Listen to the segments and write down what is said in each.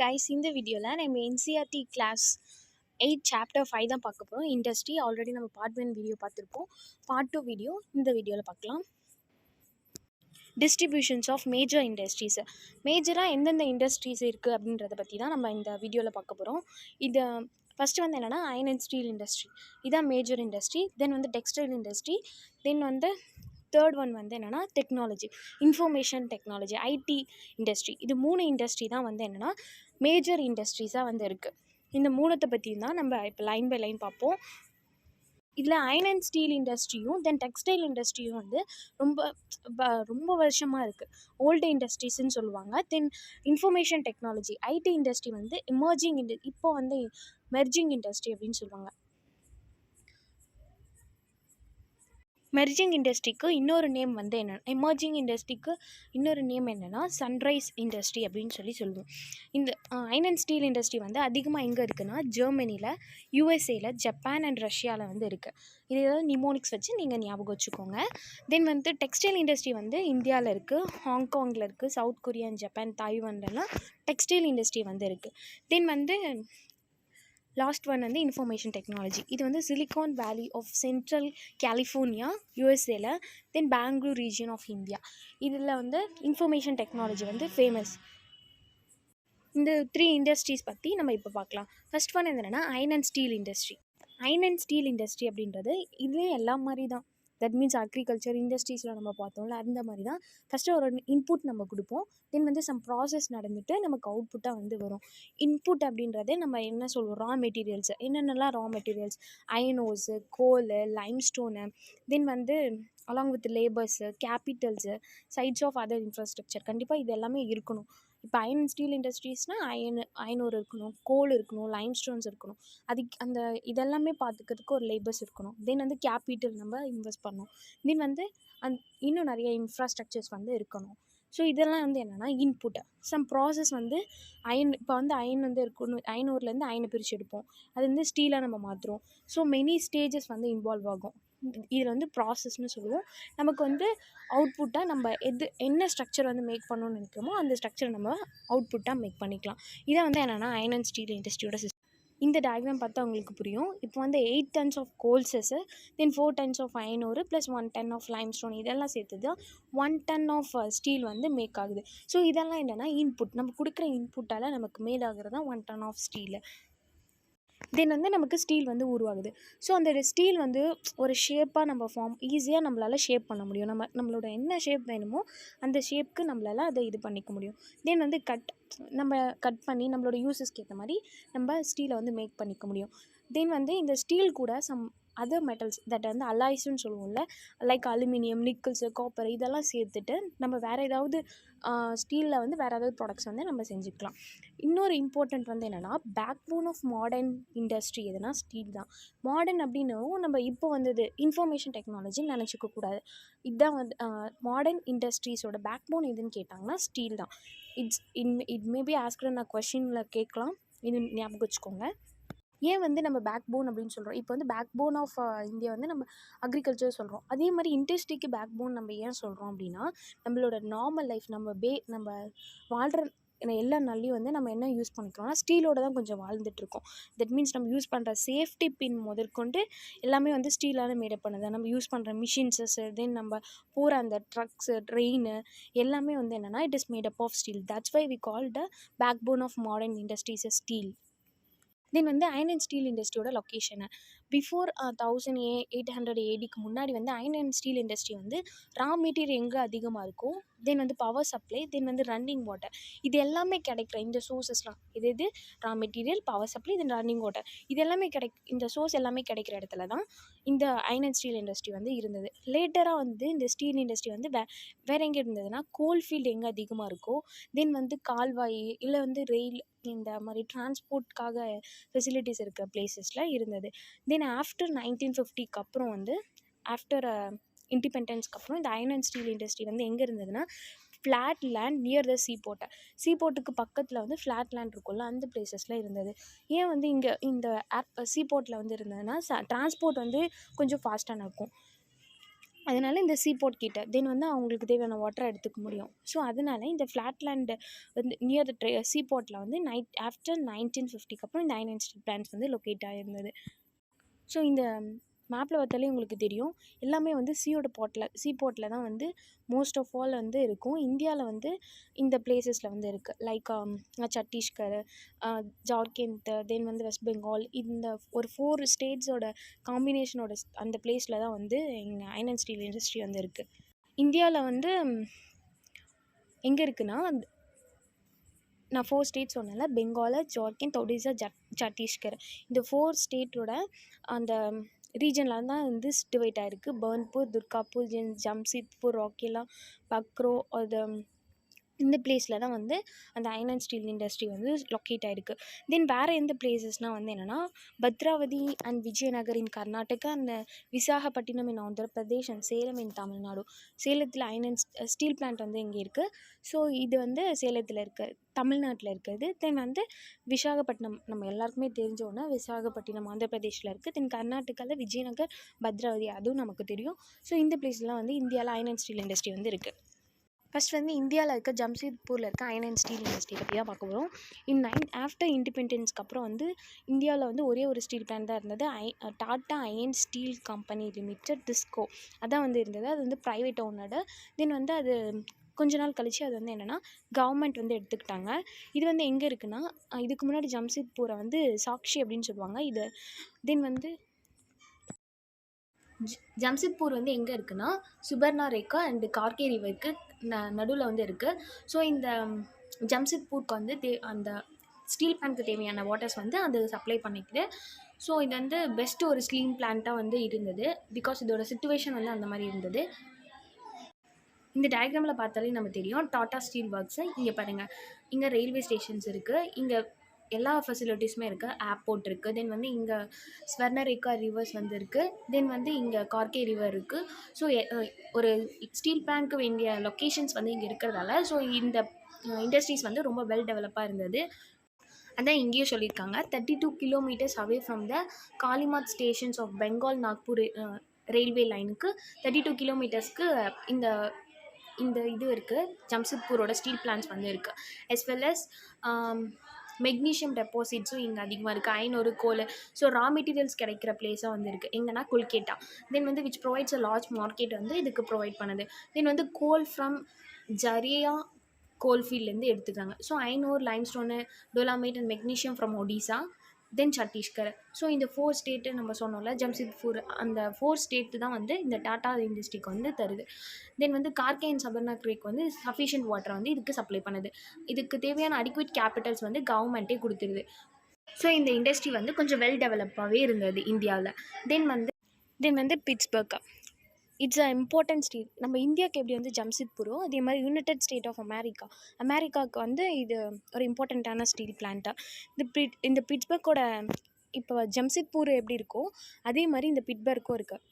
guys, இந்த வீடியோவில் நம்ம என்சிஆர்டி கிளாஸ் 8 சாப்டர் 5 தான் பார்க்க போகிறோம். இண்டஸ்ட்ரி ஆல்ரெடி நம்ம பார்ட் 1 வீடியோ பார்த்துருப்போம். பார்ட் 2 வீடியோ இந்த வீடியோவில் பார்க்கலாம். டிஸ்ட்ரிபியூஷன்ஸ் ஆஃப் மேஜர் இண்டஸ்ட்ரீஸ், மேஜராக எந்தெந்த இண்டஸ்ட்ரீஸ் இருக்குது அப்படின்றத பற்றி தான் நம்ம இந்த வீடியோவில் பார்க்க போகிறோம். இது ஃபஸ்ட்டு வந்து என்னென்னா அயன் அண்ட் ஸ்டீல் இண்டஸ்ட்ரி, இதான் மேஜர் இண்டஸ்ட்ரி. தென் வந்து டெக்ஸ்டைல் இண்டஸ்ட்ரி, தென் வந்து தேர்ட் ஒன் வந்து என்னென்னா technology, information technology, IT industry. இது 3 இண்டஸ்ட்ரி தான் வந்து என்னென்னா மேஜர் இண்டஸ்ட்ரீஸாக வந்து இருக்குது. இந்த 3த்தை பற்றி தான் நம்ம இப்போ லைன் பை லைன் பார்ப்போம். இதில் அயன் அண்ட் ஸ்டீல் இண்டஸ்ட்ரியும் தென் டெக்ஸ்டைல் இண்டஸ்ட்ரியும் வந்து ரொம்ப வருஷமாக இருக்குது, ஓல்டு இண்டஸ்ட்ரீஸ்ன்னு சொல்லுவாங்க. Then information technology, IT industry வந்து எமர்ஜிங் இப்போ வந்து மெர்ஜிங் இண்டஸ்ட்ரி அப்படின்னு சொல்லுவாங்க. மெர்ஜிங் இண்டஸ்ட்ரிக்கு இன்னொரு நேம் வந்து என்னென்னா, எமர்ஜிங் இண்டஸ்ட்ரிக்கு இன்னொரு நேம் என்னென்னா சன்ரைஸ் இண்டஸ்ட்ரி அப்படின்னு சொல்லுவோம். இந்த அயன் அண்ட் ஸ்டீல் இண்டஸ்ட்ரி வந்து அதிகமாக எங்கே இருக்குன்னா ஜெர்மனியில், யூஎஸ்ஏயில், ஜப்பான் அண்ட் ரஷ்யாவில் வந்து இருக்குது. இது ஏதாவது நிமோனிக்ஸ் வச்சு நீங்கள் ஞாபகம் வச்சுக்கோங்க. தென் வந்து டெக்ஸ்டைல் இண்டஸ்ட்ரி வந்து இந்தியாவில் இருக்குது, ஹாங்காங்கில் இருக்குது, சவுத் கொரியா, ஜப்பான், தாய்வான்லாம் டெக்ஸ்டைல் இண்டஸ்ட்ரி வந்து இருக்குது. தென் வந்து லாஸ்ட் ஒன் வந்து இன்ஃபர்மேஷன் டெக்னாலஜி, இது வந்து Silicon Valley of central California யூஎஸ்ஏல, then Bangalore region of India. இதில் வந்து இன்ஃபர்மேஷன் டெக்னாலஜி வந்து ஃபேமஸ். இந்த 3 இண்டஸ்ட்ரீஸ் பற்றி நம்ம இப்போ பார்க்கலாம். ஃபர்ஸ்ட் ஒன் என்னென்னா iron and steel industry. Iron and steel industry அப்படின்றது இதுவே எல்லா மாதிரி தான். தட் மீன்ஸ் அக்ரிகல்ச்சர் இண்டஸ்ட்ரீஸில் நம்ம பார்த்தோம்ல அந்த மாதிரி தான். ஃபஸ்ட்டு ஒரு இன்புட் நம்ம கொடுப்போம், தென் வந்து சம் ப்ராசஸ் நடந்துட்டு நமக்கு அவுட்புட்டாக வந்து வரும். இன்புட் அப்படின்றதே நம்ம என்ன சொல்லுவோம், ரா மெட்டீரியல்ஸு. என்னென்னலாம் ரா மெட்டீரியல்ஸ், அயனோஸு, கோலு, லைம்ஸ்டோனு, தென் வந்து along with labours, capitals, sites of other infrastructure, கண்டிப்பாக இது எல்லாமே இருக்கணும். இப்போ அயன் ஸ்டீல் இண்டஸ்ட்ரீஸ்னால் அயனோர் இருக்கணும், கோல் இருக்கணும், லைம்ஸ்டோன்ஸ் இருக்கணும். அதுக்கு அந்த இதெல்லாமே பார்த்துக்கிறதுக்கு ஒரு லேபர்ஸ் இருக்கணும். தென் வந்து கேபிட்டல் நம்ம இன்வெஸ்ட் பண்ணணும். தென் வந்து இன்னும் நிறைய இன்ஃப்ராஸ்ட்ரக்சர்ஸ் வந்து இருக்கணும். ஸோ இதெல்லாம் வந்து என்னென்னா இன்புட்டு. சம் ப்ராசஸ் வந்து இப்போ வந்து அயன் வந்து இருக்கணும், அயனோர்லேருந்து அயனை பிரித்து எடுப்போம், அது வந்து ஸ்டீலாக நம்ம மாற்றுறோம். ஸோ மெனி ஸ்டேஜஸ் வந்து இன்வால்வ் ஆகும். இதில் வந்து ப்ராசஸ்ன்னு சொல்லுவோம். நமக்கு வந்து அவுட்புட்டாக நம்ம என்ன ஸ்ட்ரக்சர் வந்து மேக் பண்ணணும்னு நினைக்கிறோமோ அந்த ஸ்ட்ரக்சரை நம்ம அவுட்புட்டாக மேக் பண்ணிக்கலாம். இதை வந்து என்னென்னா அயன் அண்ட் ஸ்டீல் இண்டஸ்ட்ரியோட சிஸ்டம். இந்த டயக்ராம் பார்த்தா உங்களுக்கு புரியும். இப்போ வந்து 8 tons of coals, then 4 tons of iron ore plus 1 ton of limestone, இதெல்லாம் சேர்த்து தான் 1 ton ஆஃப் ஸ்டீல் வந்து மேக் ஆகுது. ஸோ இதெல்லாம் என்னென்னா இன்புட், நம்ம கொடுக்குற இன்புட்டால் நமக்கு மேட் ஆகுறது தான் 1 ton ஆஃப் ஸ்டீலு. தென் வந்து நமக்கு ஸ்டீல் வந்து உருவாகுது. ஸோ அந்த ஸ்டீல் வந்து ஒரு ஷேப்பாக நம்ம ஈஸியாக நம்மளால் ஷேப் பண்ண முடியும். நம்மளோட என்ன ஷேப் வேணுமோ அந்த ஷேப்புக்கு நம்மளால் அதை இது பண்ணிக்க முடியும். தென் வந்து நம்ம கட் பண்ணி நம்மளோட யூஸஸ்க்கு ஏற்ற மாதிரி நம்ம ஸ்டீலை வந்து மேக் பண்ணிக்க முடியும். தென் வந்து இந்த ஸ்டீல் கூட சம் அதர் மெட்டல்ஸ் தட் வந்து அலாய்ஸ்ன்னு சொல்லுவோம்ல, லைக் அலுமினியம், நிக்கல்ஸு, காப்பர், இதெல்லாம் சேர்த்துட்டு நம்ம வேறு ஏதாவது ஸ்டீலில் வந்து வேறு ஏதாவது ப்ராடக்ட்ஸ் வந்து நம்ம செஞ்சுக்கலாம். இன்னொரு இம்பார்ட்டண்ட் வந்து என்னென்னா backbone of modern industry எதுனா ஸ்டீல் தான். மாடர்ன் அப்படின்னும் நம்ம இப்போ வந்தது இன்ஃபர்மேஷன் டெக்னாலஜின்னு நினச்சிக்க கூடாது. இதுதான் வந்து மாடர்ன் இண்டஸ்ட்ரீஸோட பேக் போன் எதுன்னு கேட்டாங்கன்னா ஸ்டீல் தான். இட் மேபி ஆஸ்க்டு நான் கொஷினில் கேட்கலாம், இது ஞாபகம் வச்சுக்கோங்க. ஏன் வந்து நம்ம பேக் போன் அப்படின்னு சொல்கிறோம், இப்போ வந்து பேக் போன் ஆஃப் இந்தியா வந்து நம்ம அக்ரிகல்ச்சர் சொல்கிறோம். அதே மாதிரி இண்டஸ்ட்ரிக்கு பேக் போன் நம்ம ஏன் சொல்கிறோம் அப்படின்னா நம்மளோட நார்மல் லைஃப், நம்ம வாழ்கிற எல்லா நாள்லையும் வந்து நம்ம என்ன யூஸ் பண்ணிக்கிறோம்னா ஸ்டீலோட தான் கொஞ்சம் வாழ்ந்துட்டுருக்கோம். தட் மீன்ஸ் நம்ம யூஸ் பண்ணுற சேஃப்டி பின் முதற்கொண்டு எல்லாமே வந்து ஸ்டீலால் மேடப் பண்ணுது. நம்ம யூஸ் பண்ணுற மிஷின்ஸஸ், தென் நம்ம போகிற அந்த ட்ரக்ஸு, ட்ரெயின் எல்லாமே வந்து என்னென்னா it is made up of steel. That's why we call the backbone of modern industries steel. Then வந்து அயன் அண்ட் ஸ்டீல் இண்டஸ்ட்ரியோட லொக்கேஷனு பிஃபோர் 1800 ADக்கு முன்னாடி வந்து அயன் அண்ட் ஸ்டீல் இண்டஸ்ட்ரி வந்து ரா மெட்டீரியல் எங்கே அதிகமாக இருக்கும், தென் வந்து பவர் சப்ளை, தென் வந்து ரன்னிங் வாட்டர், இது எல்லாமே கிடைக்கிற இந்த சோர்ஸஸ்லாம் இது ரா மெட்டீரியல், பவர் சப்ளை, தென் ரன்னிங் வாட்டர், இது எல்லாமே இந்த சோர்ஸ் எல்லாமே கிடைக்கிற இடத்துல தான் இந்த அயன் அண்ட் ஸ்டீல் இண்டஸ்ட்ரி வந்து இருந்தது. லேட்டராக வந்து இந்த ஸ்டீல் இண்டஸ்ட்ரி வந்து வேறு எங்கே இருந்ததுன்னா கோல் ஃபீல்டு எங்கே அதிகமாக இருக்கோ, தென் வந்து கால்வாய் இல்லை வந்து ரெயில், இந்த மாதிரி டிரான்ஸ்போர்ட்காக ஃபெசிலிட்டிஸ் இருக்கிற பிளேசஸில் இருந்தது. தென் ஆஃப்டர் 1950க்கு அப்புறம் வந்து ஆஃப்டர் இண்டிபெண்டன்ஸ்க்கு அப்புறம் இந்த அயன் அண்ட் ஸ்டீல் இண்டஸ்ட்ரி வந்து எங்கே இருந்ததுன்னா ஃப்ளாட் லேண்ட் நியர் த சீபோர்ட்டுக்கு பக்கத்தில் வந்து ஃப்ளாட் லேண்ட் இருக்கும்ல அந்த பிளேசஸில் இருந்தது. ஏன் வந்து இங்கே இந்த சீபோர்ட்டில் வந்து இருந்ததுன்னா டிரான்ஸ்போர்ட் வந்து கொஞ்சம் ஃபாஸ்ட்டாக நடக்கும். அதனால் இந்த சீபோர்ட் கிட்ட தென் வந்து அவங்களுக்கு தேவையான வாட்டரை எடுத்துக்க முடியும். ஸோ அதனால இந்த ஃப்ளாட்லேண்டு வந்து நியர் த சீபோர்ட்டில் வந்து ஆஃப்டர் 1950க்கு அப்புறம் இந்த அயன் அண்ட் ஸ்டீல் பிளான்ட்ஸ் வந்து லொக்கேட் ஆகிருந்தது. ஸோ இந்த மேப்பில் பார்த்தாலே உங்களுக்கு தெரியும், எல்லாமே வந்து சீபோர்ட்டில் தான் வந்து மோஸ்ட் ஆஃப் ஆல் வந்து இருக்கும். இந்தியாவில் வந்து இந்த பிளேசஸில் வந்து இருக்குது. லைக் சத்தீஸ்கர், ஜார்க்கண்ட், தென் வந்து வெஸ்ட் பெங்கால், இந்த ஒரு 4 ஸ்டேட்ஸோட காம்பினேஷனோட அந்த பிளேஸில் தான் வந்து எங்கள் அயன் அண்ட் ஸ்டீல் இண்டஸ்ட்ரி வந்து இருக்குது. இந்தியாவில் வந்து எங்கே இருக்குன்னா, நான் 4 ஸ்டேட் சொன்னேன்ல, பெங்கால், ஜார்க்கண்ட், ஒடிசா, சத்தீஸ்கர். இந்த 4 ஸ்டேட்டோட அந்த ரீஜனில் தான் வந்து டிவைட் ஆகிருக்கு. பர்ன்பூர், துர்காப்பூர், ஜம்ஷெட்பூர், ராக்கேலா, பக்ரோ, அது இந்த பிளேஸில் தான் வந்து அந்த அயன் அண்ட் ஸ்டீல் இண்டஸ்ட்ரி வந்து லொக்கேட் ஆகிருக்கு. தென் வேறு எந்த பிளேசஸ்னால் வந்து என்னென்னா, Bhadravati and Vijayanagar in Karnataka and Visakhapatnam in Andhra Pradesh and Salem in Tamil Nadu. சேலத்தில் அயன் அண்ட் ஸ்டீல் பிளான்ட் வந்து இங்கே இருக்குது. ஸோ இது வந்து சேலத்தில் இருக்குது, தமிழ்நாட்டில் இருக்குது. தென் வந்து விசாகப்பட்டினம் நம்ம எல்லாருக்குமே தெரிஞ்சோன்னா விசாகப்பட்டினம் ஆந்திர பிரதேஷில் இருக்குது. தென் கர்நாடகாவில் விஜயநகர், பத்ராவதி அதுவும் நமக்கு தெரியும். ஸோ இந்த பிளேஸ்லாம் வந்து இந்தியாவில் அயன் அண்ட் ஸ்டீல் இண்டஸ்ட்ரி வந்து இருக்குது. ஃபஸ்ட் வந்து இந்தியாவில் இருக்க ஜம்ஷெட்பூரில் இருக்க அயன் அண்ட் ஸ்டீல் இண்டஸ்ட்ரி பற்றி தான் பார்க்க போகிறோம். ஆஃப்டர் இண்டிபெண்டன்ஸ்க்கு அப்புறம் வந்து இந்தியாவில் வந்து ஒரே ஒரு ஸ்டீல் பிளான்ட் தான் இருந்தது. Tata iron steel company limited, TISCO, அதான் வந்து இருந்தது. அது வந்து ப்ரைவேட் ஓனர்டு. தென் வந்து அது கொஞ்ச நாள் கழித்து அது வந்து என்னென்னா கவர்மெண்ட் வந்து எடுத்துக்கிட்டாங்க. இது வந்து எங்கே இருக்குன்னா, இதுக்கு முன்னாடி ஜம்ஷெட்பூரை வந்து சாக்ஷி அப்படின்னு சொல்லுவாங்க. இது தென் வந்து ஜம்ஷெட்பூர் வந்து எங்கே இருக்குன்னா, சுபர்ணா ரேகா அண்டு கார்கே ரிவருக்கு நடுவில் வந்து இருக்குது. ஸோ இந்த ஜம்ஷெட்பூருக்கு வந்து அந்த ஸ்டீல் பிளான்ட்க்கு தேவையான வாட்டர்ஸ் வந்து அது சப்ளை பண்ணிக்குது. ஸோ இது வந்து பெஸ்ட் ஒரு ஸ்டீல் பிளான்ட்டாக வந்து இருந்தது. பிகாஸ் இதோட சிச்சுவேஷன் வந்து அந்த மாதிரி இருந்தது. இந்த டயக்ராமில் பார்த்தாலே நம்ம தெரியும், டாடா ஸ்டீல் ஒர்க்ஸு. இங்கே பாருங்கள், இங்கே ரயில்வே ஸ்டேஷன்ஸ் இருக்குது, இங்கே எல்லா ஃபெசிலிட்டிஸுமே இருக்குது, ஏர்போர்ட் இருக்குது. தென் வந்து இங்கே ஸ்வர்ணரேகா ரிவர்ஸ் வந்து இருக்குது. தென் வந்து இங்கே கார்கே ரிவர் இருக்குது. ஸோ ஒரு ஸ்டீல் பிளான்ட்க்கு வேண்டிய லொக்கேஷன்ஸ் வந்து இங்கே இருக்கிறதால ஸோ இந்த இண்டஸ்ட்ரீஸ் வந்து ரொம்ப வெல் டெவலப்பாக இருந்தது. அதான் இங்கேயும் சொல்லியிருக்காங்க, 32 kilometres away from the Kalimati stations of Bengal Nagpur railway லைனுக்கு 32 கிலோமீட்டர்ஸ்க்கு இந்த இது இருக்குது, ஜம்ஷெட்பூரோட ஸ்டீல் பிளான்ட்ஸ் வந்து இருக்குது. as well as மெக்னீஷியம் டெபாசிட்ஸும் இங்கே அதிகமாக இருக்குது. ஐநூறு கோல். ஸோ ரா மெட்டீரியல்ஸ் கிடைக்கிற பிளேஸாக வந்து இருக்குது. எங்கன்னா கொல்கேட்டா. தென் வந்து which provides a large market வந்து இதுக்கு ப்ரொவைட் பண்ணுது. தென் வந்து கோல் ஃப்ரம் ஜரியா கோல்ஃபீல்ட்லேருந்து எடுத்துக்கிறாங்க. ஸோ ஐநூறு, limestone, dolomite and magnesium from Odisha, then Chhattisgarh. So இந்த 4 ஸ்டேட்டு நம்ம சொன்னோம்ல, ஜம்ஷெட்பூர், அந்த 4 ஸ்டேட்டு தான் வந்து இந்த டாடா இண்டஸ்ட்ரிக்கு வந்து தருது. தென் வந்து கார்கே அண்ட் சபர்ணா கிரேக் வந்து சஃபிஷியன்ட் வாட்டரை வந்து இதுக்கு சப்ளை பண்ணுது. இதுக்கு தேவையான அடிக்வேட் கேபிட்டல்ஸ் வந்து கவர்மெண்ட்டே கொடுத்துருது. ஸோ இந்த இண்டஸ்ட்ரி வந்து கொஞ்சம் வெல் டெவலப்பாகவே இருந்தது இந்தியாவில். தென் வந்து Pittsburgh, it's a important state. நம்ம இந்தியாவுக்கு எப்படி வந்து ஜம்ஷெட்பூரோ அதே மாதிரி யுனைடெட் ஸ்டேட் ஆஃப் அமெரிக்காவுக்கு வந்து இது ஒரு இம்பார்ட்டண்ட்டான ஸ்டீல் பிளான்ட்டாக. இந்த பிட்ஸ்பர்க்கோட இப்போ ஜம்ஷெட்பூர் எப்படி இருக்கோ அதே மாதிரி இந்த பிட்ஸ்பர்க்கும் இருக்குது.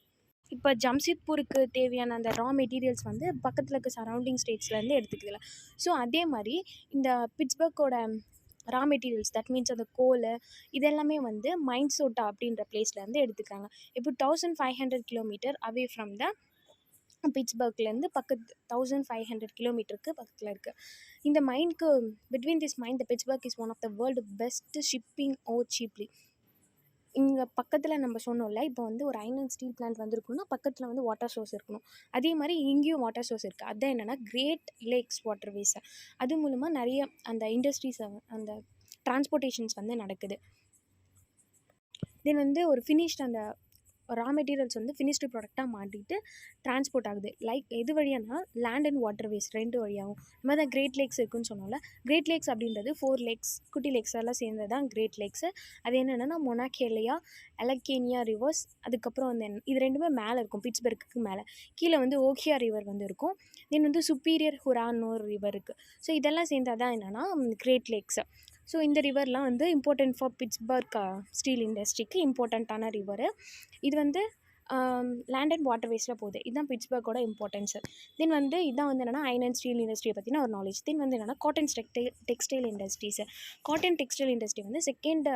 இப்போ ஜம்ஷெட்பூருக்கு தேவையான அந்த ரா மெட்டீரியல்ஸ் வந்து பக்கத்தில் இருக்க சரௌண்டிங் ஸ்டேட்ஸ்லேருந்து எடுத்துக்கல. ஸோ அதே மாதிரி இந்த பிட்ஸ்பர்க்கோட ரா மெட்டீரியல்ஸ், தட் மீன்ஸ் அந்த கோல் இதெல்லாமே வந்து மைன்சோட்டா அப்படின்ற பிளேஸ்லேருந்து எடுத்துக்கிறாங்க. இப்போ 1500 கிலோமீட்டர் அவே ஃப்ரம் த பிட்ஸ்பர்க்லேருந்து 1500 கிலோமீட்டருக்கு பக்கத்தில் இருக்குது. இந்த மைனுக்கு between this mine the Pittsburgh is one of the world best shipping ore cheaply. இங்கே பக்கத்தில் நம்ம சொன்னோம்ல, இப்போ வந்து ஒரு அயன் அண்ட் ஸ்டீல் பிளான்ட் வந்துருக்குன்னா பக்கத்தில் வந்து வாட்டர் சோர்ஸ் இருக்கணும். அதே மாதிரி இங்கேயும் வாட்டர் சோர்ஸ் இருக்குது. அதுதான் என்னென்னா கிரேட் லேக்ஸ் வாட்டர்வேஸை. அது மூலமாக நிறைய அந்த இண்டஸ்ட்ரீஸ், அந்த டிரான்ஸ்போர்ட்டேஷன்ஸ் வந்து நடக்குது. தென் வந்து ஒரு ஃபினிஷ்ட் அந்த ரா மெட்டீரியல்ஸ் வந்து ஃபினிஷ்டு ப்ராடக்டாக மாட்டிட்டு டிரான்ஸ்போர்ட் ஆகுது. லைக் எது வழியானா லேண்ட் அண்ட் வாட்டர்வேஸ் 2 வழியாகும். இந்த மாதிரி தான் கிரேட் லேக்ஸ் இருக்குன்னு சொன்னோம்ல, கிரேட் லேக்ஸ் அப்படின்றது 4 லேக்ஸ், குட்டி லேக்ஸ் எல்லாம் சேர்ந்தது தான் கிரேட் லேக்ஸு. அது என்னென்னா மொனாகேலியா, அலக்கேனியா ரிவர்ஸ், அதுக்கப்புறம் வந்து இது ரெண்டுமே மேலே இருக்கும், பிட்ஸ்பர்க்கு மேலே. கீழே வந்து ஓகியா ரிவர் வந்து இருக்கும். தென் வந்து சுப்பீரியர் ஹுரானோர் ரிவர் இருக்குது. ஸோ இதெல்லாம் சேர்ந்தால் தான் என்னென்னா கிரேட் லேக்ஸு. ஸோ இந்த ரிவர்லாம் வந்து இம்பார்ட்டன்ட் ஃபார் பிட்ஸ்பர்க் ஸ்டீல் இண்டஸ்ட்ரிக்கு இம்பார்ட்டண்ட்டான ரிவரு. இது வந்து லேண்ட் அண்ட் வாட்டர்வேஸில் போகுது. இதுதான் பிட்ஸ்பர்க்கோட இம்பார்ட்டன்ஸு. தென் வந்து இதான் வந்து என்னென்னா அயர்ன் அண்ட் ஸ்டீல் இண்டஸ்ட்ரியை பற்றின ஒரு நாலேஜ். தென் வந்து என்னென்னா cotton textile industries. Cotton textile industry வந்து செகண்ட்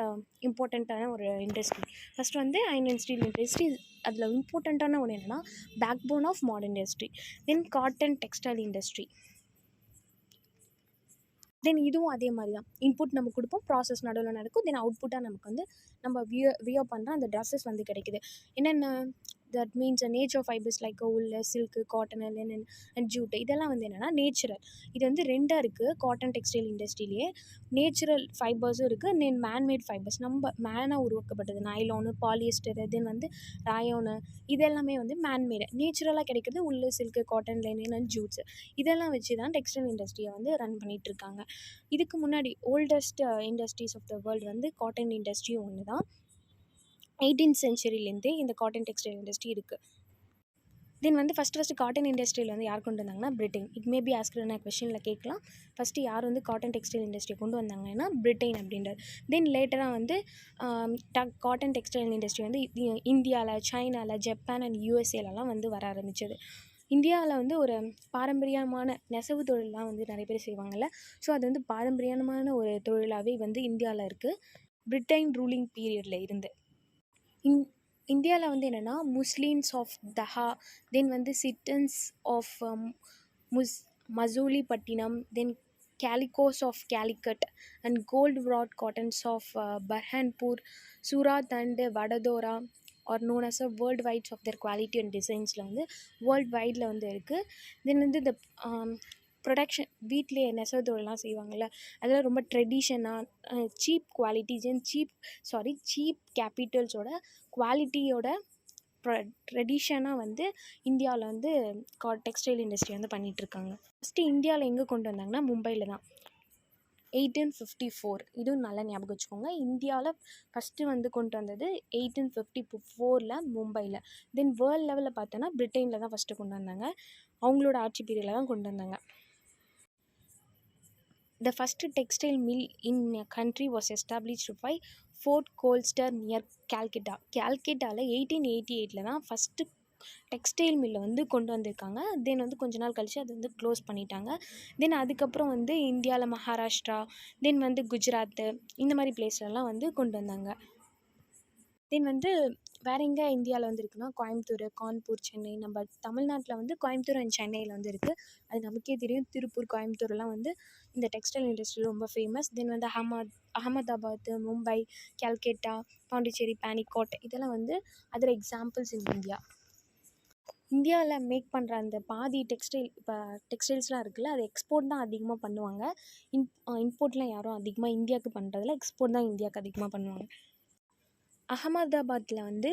இம்பார்ட்டண்ட்டான ஒரு இண்டஸ்ட்ரி. ஃபஸ்ட்டு வந்து அயர்ன் அண்ட் ஸ்டீல் இண்டஸ்ட்ரி. அதில் இம்பார்ட்டண்ட்டான ஒன்று என்னென்னா backbone of modern industry. Then cotton textile industry. Then இதுவும் அதே மாதிரி தான். இன்புட் நம்ம கொடுப்போம், ப்ராசஸ் நடுவில் நடக்கும். தென் அவுட்புட்டாக நமக்கு வந்து நம்ம வியர் பண்ணுற அந்த ட்ரெஸ்ஸஸ் வந்து கிடைக்குது. என்னென்ன that means nature fibres like wool, silk, cotton, linen and jute. இதெல்லாம் வந்து என்னென்னா நேச்சுரல். இது வந்து ரெண்டாக இருக்குது காட்டன் டெக்ஸ்டைல் இண்டஸ்ட்ரியிலேயே. நேச்சுரல் ஃபைபர்ஸும் இருக்குது, தென் மேன்மேட் ஃபைபர்ஸ் நம்ம மேனாக உருவாக்கப்பட்டது. நைலானு, பாலியஸ்டரு, தென் வந்து ராயோனு, இதெல்லாமே வந்து மேன்மேடு. நேச்சுரலாக கிடைக்கிறது wool, silk, cotton, linen and jutes. இதெல்லாம் வச்சு தான் டெக்ஸ்டைல் இண்டஸ்ட்ரியை வந்து ரன் பண்ணிகிட்ருக்காங்க. இதுக்கு முன்னாடி oldest industries of the world வந்து காட்டன் இண்டஸ்ட்ரியும் ஒன்று தான். 18th சென்ச்சுரியிலேருந்தே இந்த காட்டன் டெக்ஸ்டைல் இண்டஸ்ட்ரி இருக்குது. தென் வந்து ஃபஸ்ட்டு காட்டன் இண்டஸ்ட்ரியில் வந்து யார் கொண்டு வந்தாங்கன்னா பிரிட்டன். இட் மேபி ஆஸ்க்டுன்னு கொஷனில் கேட்கலாம். ஃபஸ்ட்டு யார் வந்து காட்டன் டெக்ஸ்டைல் இண்டஸ்ட்ரியை கொண்டு வந்தாங்கன்னா பிரிட்டன் அப்படின்றது. தென் லேட்டராக வந்து காட்டன் டெக்ஸ்டைல் இண்டஸ்ட்ரி வந்து இந்தியாவில், சைனாவில், ஜப்பான் அண்ட் யூஎஸ்ஏலலாம் வந்து வர ஆரம்பித்தது. இந்தியாவில் வந்து ஒரு பாரம்பரியமான நெசவு தொழிலெலாம் வந்து நிறைய பேர் செய்வாங்கள்ல. ஸோ அது வந்து பாரம்பரியமான ஒரு தொழிலாகவே வந்து இந்தியாவில் இருக்குது பிரிட்டன் ரூலிங் பீரியடில் இருந்து. இந்தியாவில் வந்து என்னென்னா முஸ்லீம்ஸ் ஆஃப் தஹா, தென் வந்து chintzes of Masulipatnam, then calicoes of Calicut and gold wrought cottons of Burhanpur, Surat and Vadodara are known as a world wides of their quality and டிசைன்ஸில் வந்து வேர்ல்டு வைடில் வந்து இருக்குது. தென் வந்து இந்த ப்ரொடக்ஷன் வீட்டிலே நெசவு தொழிலாம் செய்வாங்கள்ல, அதெல்லாம் ரொம்ப ட்ரெடிஷனாக சீப் குவாலிட்டிஸ் அண்ட் சீப் கேபிட்டல்ஸோட குவாலிட்டியோட ட்ரெடிஷனாக வந்து இந்தியாவில் வந்து டெக்ஸ்டைல் இண்டஸ்ட்ரி வந்து பண்ணிகிட்ருக்காங்க. ஃபஸ்ட்டு இந்தியாவில் எங்கே கொண்டு வந்தாங்கன்னா மும்பையில் தான் 1854. இதுவும் நல்லா ஞாபகம் வச்சுக்கோங்க. இந்தியாவில் ஃபஸ்ட்டு வந்து கொண்டு வந்தது 1854 மும்பையில். தென் வேர்ல்டு லெவலில் பார்த்தோன்னா பிரிட்டனில் தான் ஃபஸ்ட்டு கொண்டு வந்தாங்க. அவங்களோட ஆட்சி பீரியடில் தான் கொண்டு வந்தாங்க. The first textile mill in a country was established by Fort Colster near Calcutta. Calcuttaவில் 1888 தான் ஃபஸ்ட்டு டெக்ஸ்டைல் மில்லை வந்து கொண்டு வந்திருக்காங்க. தென் வந்து கொஞ்ச நாள் கழித்து அது வந்து க்ளோஸ் பண்ணிட்டாங்க. தென் அதுக்கப்புறம் வந்து இந்தியாவில் மகாராஷ்டிரா, தென் வந்து குஜராத்து, இந்த மாதிரி பிளேஸ்லலாம் வந்து கொண்டு வந்தாங்க. தென் வந்து வேறு எங்கே இந்தியாவில் வந்து இருக்குன்னா கோயம்புத்தூர், கான்பூர், சென்னை. நம்ம தமிழ்நாட்டில் வந்து கோயம்புத்தூர் அண்ட் சென்னையில் வந்து இருக்குது. அது நமக்கே தெரியும். திருப்பூர், கோயம்புத்தூர்லாம் வந்து இந்த டெக்ஸ்டைல் இண்டஸ்ட்ரி ரொம்ப ஃபேமஸ். தென் வந்து அகமதாபாத், மும்பை, கல்கத்தா, பாண்டிச்சேரி, பானிகாட், இதெல்லாம் வந்து அதர் எக்ஸாம்பிள்ஸ் இன் இந்தியா. இந்தியாவில் மேக் பண்ணுற அந்த பாதி டெக்ஸ்டைல்ஸ்லாம் இருக்குல்ல, அது எக்ஸ்போர்ட் தான் அதிகமாக பண்ணுவாங்க. இம்போர்ட்லாம் யாரும் அதிகமாக இந்தியாவுக்கு பண்ணுறதில்ல. எக்ஸ்போர்ட் தான் இந்தியாவுக்கு அதிகமாக பண்ணுவாங்க. அகமதாபாத்தில் வந்து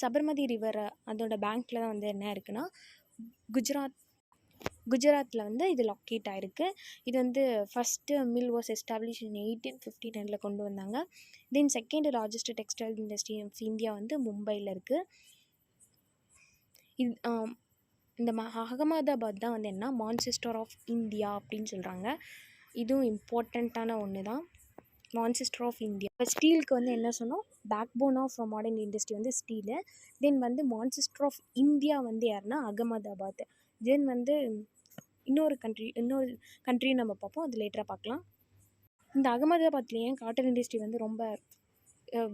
சபர்மதி ரிவர் அதோட பேங்க்கில் தான் வந்து என்ன இருக்குன்னா குஜராத்தில் வந்து இது லொக்கேட் ஆகிருக்கு. இது வந்து first mill was establish in 1859 கொண்டு வந்தாங்க. Then second largest textile industry of India வந்து மும்பையில் இருக்குது. இது இந்த அகமதாபாத் தான் வந்து என்ன மான்செஸ்டர் ஆஃப் இந்தியா அப்படின்னு சொல்கிறாங்க. இதுவும் இம்பார்ட்டண்ட்டான ஒன்று தான். Manchester of India. இப்போ ஸ்டீலுக்கு வந்து என்ன சொன்னோம், backbone of modern industry வந்து ஸ்டீலு. தென் வந்து மான்செஸ்டர் ஆஃப் இந்தியா வந்து யாருன்னா அகமதாபாத். தென் வந்து இன்னொரு கண்ட்ரியும் நம்ம பார்ப்போம், அது லேட்டராக பார்க்கலாம். இந்த அகமதாபாத்லேயே காட்டன் இண்டஸ்ட்ரி வந்து ரொம்ப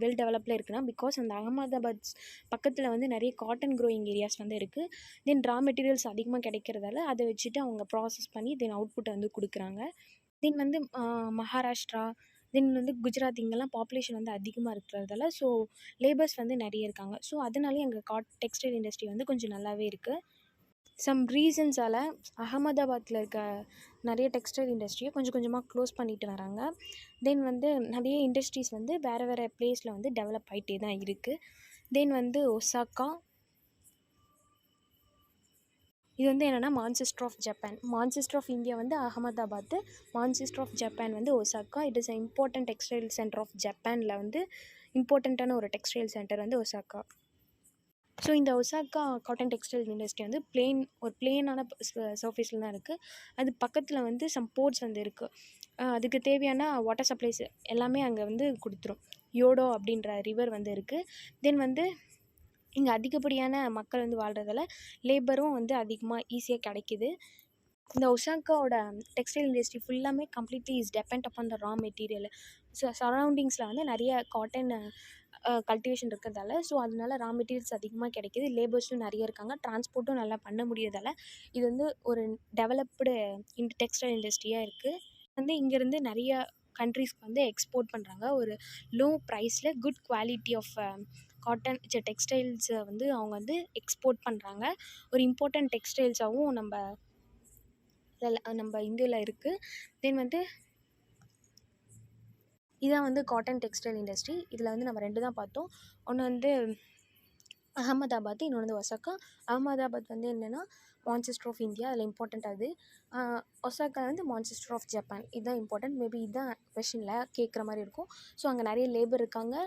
வெல் டெவலப்பில் இருக்குன்னா பிகாஸ் அந்த அகமதாபாத் பக்கத்தில் வந்து நிறைய காட்டன் க்ரோயிங் ஏரியாஸ் வந்து இருக்குது. தென் ரா மெட்டீரியல்ஸ் அதிகமாக கிடைக்கிறதால அதை வச்சுட்டு அவங்க ப்ராசஸ் பண்ணி தென் அவுட்புட்டை வந்து கொடுக்குறாங்க. தென் வந்து மகாராஷ்டிரா, தென் வந்து குஜராத், இங்கெல்லாம் பாப்புலேஷன் வந்து அதிகமாக இருக்கிறதால ஸோ லேபர்ஸ் வந்து நிறைய இருக்காங்க. ஸோ அதனாலே எங்கள் டெக்ஸ்டைல் இண்டஸ்ட்ரி வந்து கொஞ்சம் நல்லாவே இருக்குது. சம் ரீசன்ஸால் அகமதாபாத்தில் இருக்க நிறைய டெக்ஸ்டைல் இண்டஸ்ட்ரியை கொஞ்சம் கொஞ்சமாக க்ளோஸ் பண்ணிட்டு வராங்க. தென் வந்து நிறைய இண்டஸ்ட்ரீஸ் வந்து வேறு பிளேஸில் வந்து டெவலப் ஆகிட்டே தான் இருக்குது. தென் வந்து ஒசாக்கா, இது வந்து என்னென்னா Manchester of Japan. Manchester of India வந்து அகமதாபாத், மான்செஸ்டர் ஆஃப் ஜப்பான் வந்து Osaka. It is a important textile centre of ஜப்பானில் வந்து இம்பார்ட்டண்ட்டான ஒரு டெக்ஸ்டைல் சென்டர் வந்து ஒசாக்கா. ஸோ இந்த ஒசாக்கா காட்டன் டெக்ஸ்டைல் இண்டஸ்ட்ரி வந்து பிளெயினான சர்ஃபேஸில் தான் இருக்குது. அது பக்கத்தில் வந்து சம் போர்ட்ஸ் வந்து இருக்குது. அதுக்கு தேவையான வாட்டர் சப்ளைஸ் எல்லாமே அங்கே வந்து கொடுத்துரும். யோடோ அப்படின்ற ரிவர் வந்து இருக்குது. தென் வந்து இங்கே அதிகப்படியான மக்கள் வந்து வாழ்கிறதால லேபரும் வந்து அதிகமாக ஈஸியாக கிடைக்கிது. இந்த ஒசாக்காவோட டெக்ஸ்டைல் இண்டஸ்ட்ரி ஃபுல்லாமே completely is depend upon the raw material. So சரௌண்டிங்ஸில் வந்து நிறைய காட்டன் கல்டிவேஷன் இருக்கிறதால ஸோ அதனால ரா மெட்டீரியல்ஸ் அதிகமாக கிடைக்கிது. லேபர்ஸும் நிறைய இருக்காங்க. டிரான்ஸ்போர்ட்டும் நல்லா பண்ண முடியறதால இது வந்து ஒரு டெவலப்டு டெக்ஸ்டைல் இண்டஸ்ட்ரியாக இருக்குது. வந்து இங்கேருந்து நிறைய கண்ட்ரீஸ்க்கு வந்து எக்ஸ்போர்ட் பண்ணுறாங்க. ஒரு லோ ப்ரைஸில் குட் குவாலிட்டி ஆஃப் காட்டன் டெக்ஸ்டைல்ஸை வந்து அவங்க வந்து எக்ஸ்போர்ட் பண்ணுறாங்க. ஒரு இம்பார்ட்டண்ட் டெக்ஸ்டைல்ஸாகவும் நம்ம இந்தியாவில் இருக்குது. தென் வந்து இதான் வந்து காட்டன் டெக்ஸ்டைல் இண்டஸ்ட்ரி. இதில் வந்து நம்ம 2 தான் பார்த்தோம். ஒன்று வந்து அகமதாபாத், இன்னொன்று வந்து ஒசாக்கா. அகமதாபாத் வந்து என்னென்னா மான்செஸ்டர் ஆஃப் இந்தியா, அதில் இம்பார்ட்டண்ட் அது. ஒசாக்கா வந்து மான்செஸ்டர் ஆஃப் ஜப்பான். இதுதான் இம்பார்ட்டண்ட். மேபி இதுதான் கொஷினில் கேட்குற மாதிரி இருக்கும். ஸோ அங்கே நிறைய லேபர் இருக்காங்க,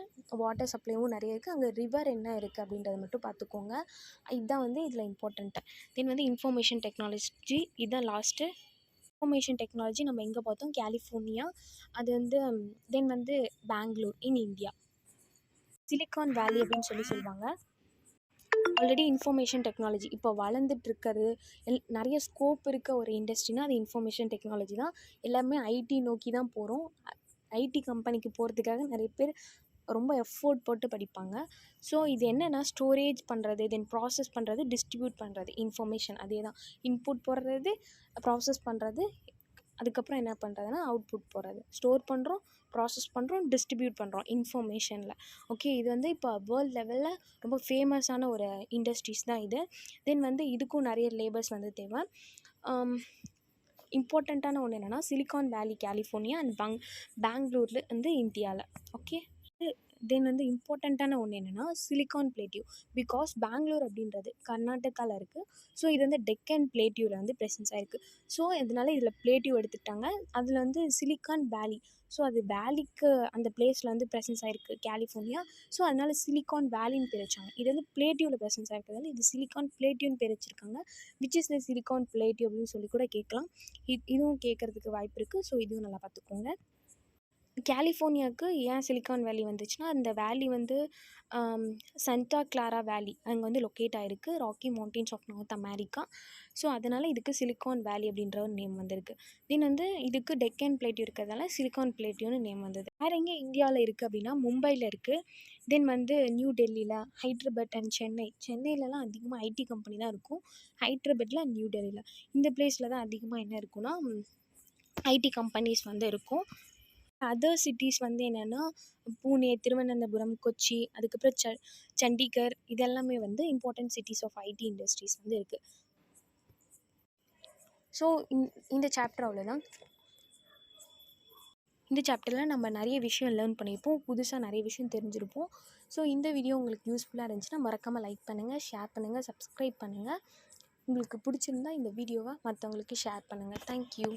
வாட்டர் சப்ளைவும் நிறைய இருக்குது. அங்கே ரிவர் என்ன இருக்குது அப்படின்றத மட்டும் பார்த்துக்கோங்க. இதுதான் வந்து இதில் இம்பார்ட்டண்ட்டு. தென் வந்து இன்ஃபர்மேஷன் டெக்னாலஜி, இதுதான் லாஸ்ட்டு. இன்ஃபர்மேஷன் டெக்னாலஜி நம்ம எங்கே பார்த்தோம்? கலிஃபோர்னியா. அது வந்து தென் வந்து பெங்களூர் இன் இந்தியா. சிலிக்கான் வேலி அப்படின்னு சொல்லுவாங்க. ஆல்ரெடி இன்ஃபர்மேஷன் டெக்னாலஜி இப்போ வளர்ந்துட்டு இருக்கிறது நிறைய ஸ்கோப் இருக்க ஒரு இண்டஸ்ட்ரினா அது இன்ஃபர்மேஷன் டெக்னாலஜி தான். எல்லாமே ஐடி நோக்கி தான் போகிறோம். ஐடி கம்பெனிக்கு போகிறதுக்காக நிறைய பேர் ரொம்ப எஃபோர்ட் போட்டு படிப்பாங்க. ஸோ இது என்னென்னா ஸ்டோரேஜ் பண்ணுறது, தென் ப்ராசஸ் பண்ணுறது, டிஸ்ட்ரிபியூட் பண்ணுறது. இன்ஃபர்மேஷன் அதே தான். இன்புட் போடுறது, ப்ராசஸ் பண்ணுறது, அதுக்கப்புறம் என்ன பண்ணுறதுன்னா அவுட்புட் போடுறது. ஸ்டோர் பண்ணுறோம், ப்ராசஸ் பண்ணுறோம், டிஸ்ட்ரிபியூட் பண்ணுறோம் இன்ஃபர்மேஷனில். ஓகே, இது வந்து இப்போ வேர்ல்டு லெவலில் ரொம்ப ஃபேமஸான ஒரு இண்டஸ்ட்ரீஸ் தான் இது. தென் வந்து இதுக்கும் நிறைய லேபர்ஸ் வந்து தேவை. இம்பார்ட்டண்ட்டான ஒன்று என்னென்னா சிலிக்கான் வேலி கலிஃபோர்னியா அண்ட் பெங்களூரில் வந்து இந்தியாவில். ஓகே, தென் வந்து இம்பார்ட்டண்ட்டான ஒன்று என்னென்னா சிலிக்கான் பிளேட்டிவ். பிகாஸ் பெங்களூர் அப்படின்றது கர்நாடகாவில் இருக்குது. ஸோ இது வந்து டெக்கன் பிளேட்டிவில் வந்து ப்ரெசன்ஸ் ஆகிருக்கு. ஸோ இதனால் இதில் பிளேட்டிவ் எடுத்துட்டாங்க. அதில் வந்து சிலிக்கான் வேலி, ஸோ அது வேலிக்கு அந்த பிளேஸில் வந்து ப்ரெசன்ஸ் ஆகிருக்கு கலிஃபோர்னியா. ஸோ அதனால் சிலிக்கான் வேலின்னு பேர் வச்சாங்க. இது வந்து பிளேட்டிவில் ப்ரெசன்ஸ் ஆகிருக்கிறதால இது சிலிக்கான் பிளேட்டிவ்னு பேர் வச்சுருக்காங்க. விச் இஸ் த சிலிக்கான் பிளேட்டிவ் அப்படின்னு சொல்லி கூட கேட்கலாம். இதுவும் கேட்குறதுக்கு வாய்ப்பு இருக்குது. ஸோ இதுவும் நல்லா பார்த்துக்கோங்க. கலிஃபோர்னியாவுக்கு ஏன் சிலிக்கான் வேலி வந்துச்சுன்னா அந்த வேலி வந்து சண்டா கிளாரா வேலி அங்கே வந்து லொக்கேட் ஆகிருக்கு, Rocky Mountains of North America. So அதனால் இதுக்கு சிலிக்கான் வேலி அப்படின்ற ஒரு நேம் வந்திருக்கு. தென் வந்து இதுக்கு டெக்கன் பிளேட்டிவ் இருக்கிறதால சிலிக்கான் பிளேட்டிவ்னு நேம் வந்தது. வேறு எங்கே இந்தியாவில் இருக்குது அப்படின்னா மும்பையில் இருக்குது. தென் வந்து நியூ டெல்லியில், ஹைட்ராபாத் அண்ட் சென்னையிலலாம் அதிகமாக ஐடி கம்பெனி தான் இருக்கும். ஹைட்ராபாத்தில் நியூ டெல்லியில் இந்த பிளேஸில் தான் அதிகமாக என்ன இருக்குன்னா ஐடி கம்பெனிஸ் வந்து இருக்கும். அதர் சிட்டிஸ் வந்து என்னென்னா பூனே, திருவனந்தபுரம், கொச்சி, அதுக்கப்புறம் சண்டிகர், இதெல்லாமே வந்து important cities of IT industries வந்து இருக்குது. ஸோ இந்த சாப்டர் அவ்வளோதான். இந்த சாப்டரில் நம்ம நிறைய விஷயம் லேர்ன் பண்ணியிருப்போம், புதுசாக நிறைய விஷயம் தெரிஞ்சிருப்போம். ஸோ இந்த வீடியோ உங்களுக்கு யூஸ்ஃபுல்லாக இருந்துச்சுன்னா மறக்காமல் லைக் பண்ணுங்கள், ஷேர் பண்ணுங்கள், சப்ஸ்கிரைப் பண்ணுங்கள். உங்களுக்கு பிடிச்சிருந்தா இந்த வீடியோவை மற்றவங்களுக்கு ஷேர் பண்ணுங்கள். தேங்க்யூ.